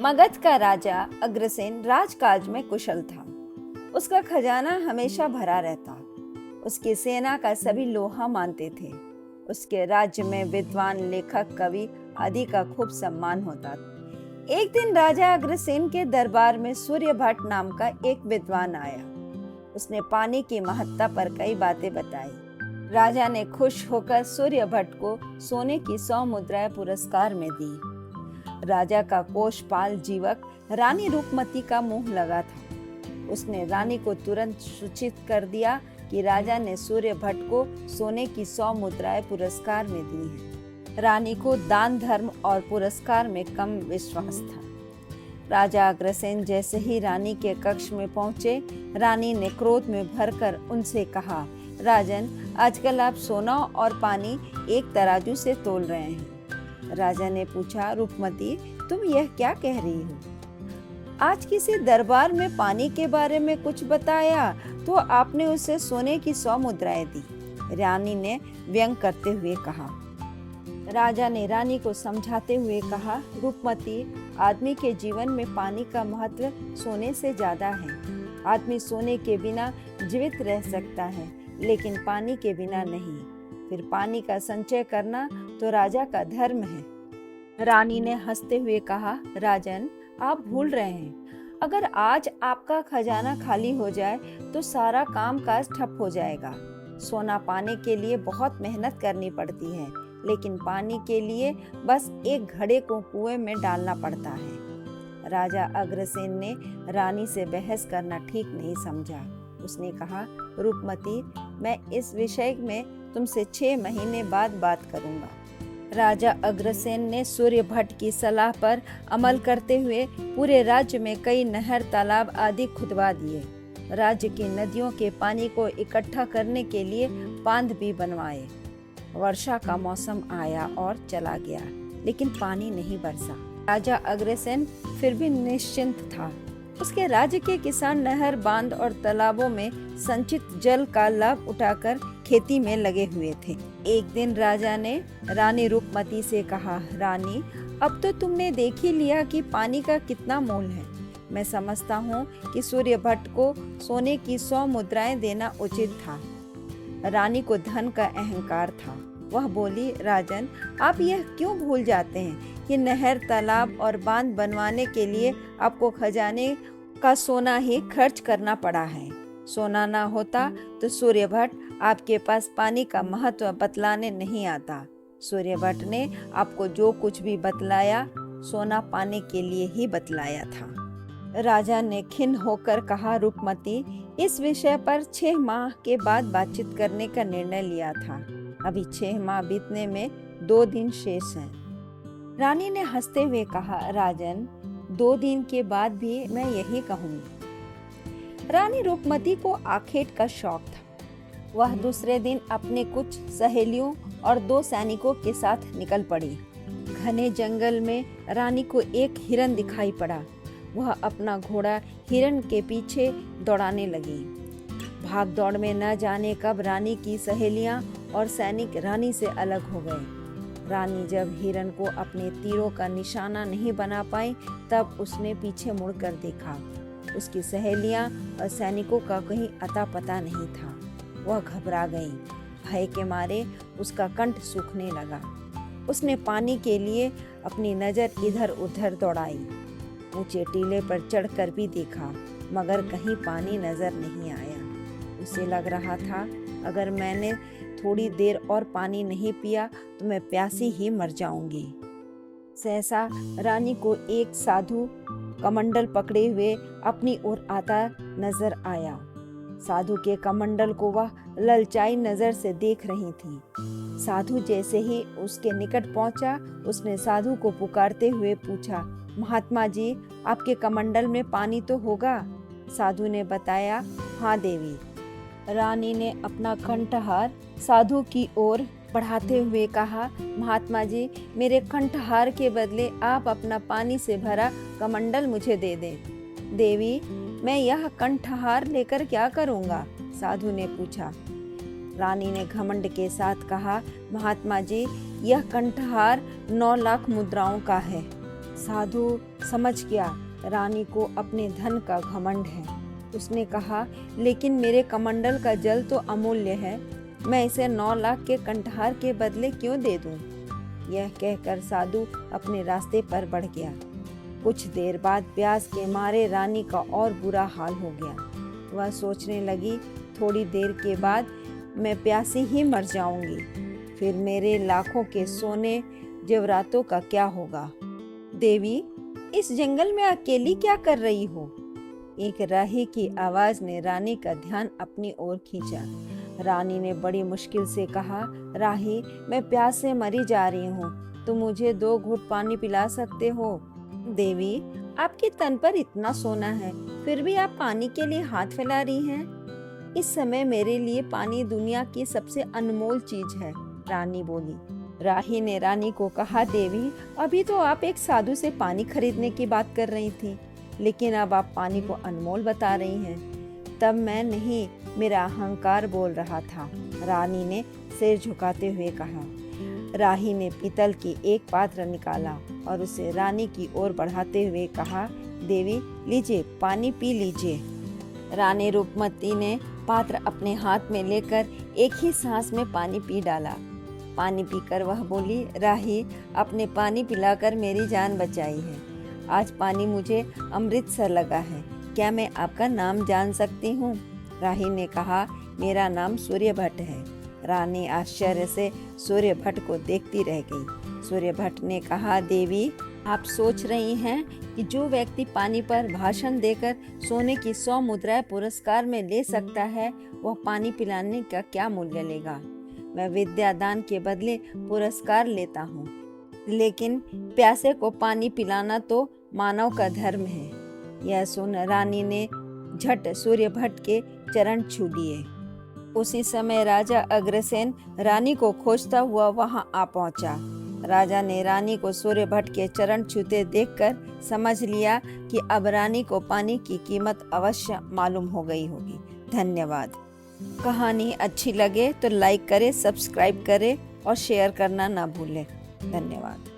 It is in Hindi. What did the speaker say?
मगध का राजा अग्रसेन राजकाज में कुशल था। उसका खजाना हमेशा भरा रहता। उसकी सेना का सभी लोहा मानते थे। उसके राज्य में विद्वान, लेखक, कवि आदि का खूब सम्मान होता। एक दिन राजा अग्रसेन के दरबार में सूर्यभट्ट नाम का एक विद्वान आया। उसने पानी की महत्ता पर कई बातें बताई। राजा ने खुश होकर सूर्यभट्ट को सोने की 100 मुद्राएं पुरस्कार में दी। राजा का कोषपाल जीवक रानी रूपमती का मुंह लगा था। उसने रानी को तुरंत सूचित कर दिया कि राजा ने सूर्यभट्ट को सोने की 100 मुद्राएं पुरस्कार में दी हैं। रानी को दान धर्म और पुरस्कार में कम विश्वास था। राजा अग्रसेन जैसे ही रानी के कक्ष में पहुंचे, रानी ने क्रोध में भरकर उनसे कहा, राजन, आजकल आप सोना और पानी एक तराजू से तोल रहे हैं। राजा ने पूछा, रूपमती, तुम यह क्या कह रही हो? आज किसी दरबार में पानी के बारे में कुछ बताया तो आपने उसे सोने की 100 मुद्राएं दी, रानी ने व्यंग करते हुए कहा। राजा ने रानी को समझाते हुए कहा, रूपमती, आदमी के जीवन में पानी का महत्व सोने से ज्यादा है। आदमी सोने के बिना जीवित रह सकता है, लेकिन पानी के बिना नहीं। फिर पानी का संचय करना तो राजा का धर्म है। रानी ने हंसते हुए कहा, राजन, आप भूल रहे हैं। अगर आज आपका खजाना खाली हो जाए तो सारा कामकाज ठप हो जाएगा। सोना पाने के लिए बहुत मेहनत करनी पड़ती है, लेकिन पानी के लिए बस एक घड़े को कुएं में डालना पड़ता है। राजा अग्रसेन ने रानी से बहस करना ठीक नहीं समझा। उसने कहा, रूपमती, मैं इस विषय में तुमसे 6 महीने बाद बात करूंगा। राजा अग्रसेन ने सूर्यभट्ट की सलाह पर अमल करते हुए पूरे राज्य में कई नहर, तालाब आदि खुदवा दिए। राज्य की नदियों के पानी को इकट्ठा करने के लिए बांध भी बनवाए। वर्षा का मौसम आया और चला गया, लेकिन पानी नहीं बरसा। राजा अग्रसेन फिर भी निश्चिंत था। उसके राज्य के किसान नहर, बांध और तालाबों में संचित जल का लाभ उठाकर खेती में लगे हुए थे। एक दिन राजा ने रानी रूपमती से कहा, रानी, अब तो तुमने देख ही लिया कि पानी का कितना मोल है। मैं समझता हूँ कि सूर्यभट्ट को सोने की 100 मुद्राएं देना उचित था। रानी को धन का अहंकार था। वह बोली, राजन, आप यह क्यों भूल जाते हैं कि नहर, तालाब और बांध बनवाने के लिए आपको खजाने का सोना ही खर्च करना पड़ा है। सोना ना होता तो सूर्यभट्ट आपके पास पानी का महत्व बतलाने नहीं आता। सूर्यभट्ट ने आपको जो कुछ भी बतलाया, सोना पाने के लिए ही बतलाया था। राजा ने खिन्न होकर कहा, रूपमती, इस विषय पर 6 माह के बाद बातचीत करने का निर्णय लिया था। अभी 6 माह बीतने में 2 दिन शेष हैं। रानी ने हंसते हुए कहा, राजन, 2 दिन के बाद भी मैं यही कहूंगी। रानी रूपमती को आखेट का शौक था। वह दूसरे दिन अपने कुछ सहेलियों और 2 सैनिकों के साथ निकल पड़ी। घने जंगल में रानी को एक हिरन दिखाई पड़ा। वह अपना घोड़ा हिरन के पीछे दौड़ाने लगी। भाग दौड़ में न जाने कब रानी की सहेलियां और सैनिक रानी से अलग हो गए। रानी जब हिरन को अपने तीरों का निशाना नहीं बना पाई, तब उसने पीछे मुड़कर देखा। उसकी सहेलियां और सैनिकों का कहीं अता पता नहीं था। वह घबरा गई। भय के मारे उसका कंठ सूखने लगा। उसने पानी के लिए अपनी नजर इधर उधर दौड़ाई। ऊंचे टीले पर चढ़कर भी देखा, मगर कहीं पानी नजर नहीं आया। उसे लग रहा था, अगर मैंने थोड़ी देर और पानी नहीं पिया तो मैं प्यासी ही मर जाऊंगी। सहसा रानी को एक साधु कमंडल पकड़े हुए अपनी ओर आता नजर आया। साधु के कमंडल को वह ललचाई नजर से देख रही थी। साधु जैसे ही उसके निकट पहुंचा, उसने साधु को पुकारते हुए पूछा, महात्मा जी, आपके कमंडल में पानी तो होगा? साधु ने बताया, हाँ देवी। रानी ने अपना कंठहार साधु की ओर बढ़ाते हुए कहा, महात्मा जी, मेरे कंठहार के बदले आप अपना पानी से भरा कमंडल मुझे दे दें। देवी, मैं यह कंठहार लेकर क्या करूँगा? साधु ने पूछा। रानी ने घमंड के साथ कहा, महात्मा जी, यह कंठहार 9 लाख मुद्राओं का है। साधु समझ गया रानी को अपने धन का घमंड है। उसने कहा, लेकिन मेरे कमंडल का जल तो अमूल्य है, मैं इसे 9 लाख के कंठहार के बदले क्यों दे दूं? यह कहकर साधु अपने रास्ते पर बढ़ गया। कुछ देर बाद प्यास के मारे रानी का और बुरा हाल हो गया। वह सोचने लगी, थोड़ी देर के बाद मैं प्यासी ही मर जाऊंगी, फिर मेरे लाखों के सोने जेवरातों का क्या होगा? देवी, इस जंगल में अकेली क्या कर रही हो? एक राही की आवाज ने रानी का ध्यान अपनी ओर खींचा। रानी ने बड़ी मुश्किल से कहा, राही, मैं प्यास से मरी जा रही हूँ, तुम मुझे 2 घूंट पानी पिला सकते हो? देवी, आपके तन पर इतना सोना है, फिर भी आप पानी के लिए हाथ फैला रही हैं। इस समय मेरे लिए पानी दुनिया की सबसे अनमोल चीज है, रानी बोली। राही ने रानी को कहा, देवी, अभी तो आप एक साधु से पानी खरीदने की बात कर रही थी, लेकिन अब आप पानी को अनमोल बता रही हैं। तब मैं नहीं, मेरा अहंकार बोल रहा था, रानी ने सिर झुकाते हुए कहा। राही ने पीतल की एक पात्र निकाला और उसे रानी की ओर बढ़ाते हुए कहा, देवी, लीजिए, पानी पी लीजिए। रानी रूपमती ने पात्र अपने हाथ में लेकर एक ही सांस में पानी पी डाला। पानी पीकर वह बोली, राही, आपने पानी पिलाकर मेरी जान बचाई है। आज पानी मुझे अमृत सा लगा है। क्या मैं आपका नाम जान सकती हूँ? राही ने कहा, मेरा नाम सूर्यभट्ट है। रानी आश्चर्य से सूर्यभट्ट को देखती रह गई। सूर्यभट्ट ने कहा, देवी, आप सोच रही हैं कि जो व्यक्ति पानी पर भाषण देकर सोने की 100 मुद्राएं पुरस्कार में ले सकता है, वह पानी पिलाने का क्या मूल्य लेगा? मैं विद्या दान के बदले पुरस्कार लेता हूँ, लेकिन प्यासे को पानी पिलाना तो मानव का धर्म है। यह सुन रानी ने झट सूर्यभट्ट के चरण छू लिए। उसी समय राजा अग्रसेन रानी को खोजता हुआ वहां आ पहुंचा। राजा ने रानी को सूर्यभट्ट के चरण छूते देखकर समझ लिया कि अब रानी को पानी की कीमत अवश्य मालूम हो गई होगी। धन्यवाद। कहानी अच्छी लगे तो लाइक करें, सब्सक्राइब करें और शेयर करना ना भूलें। धन्यवाद।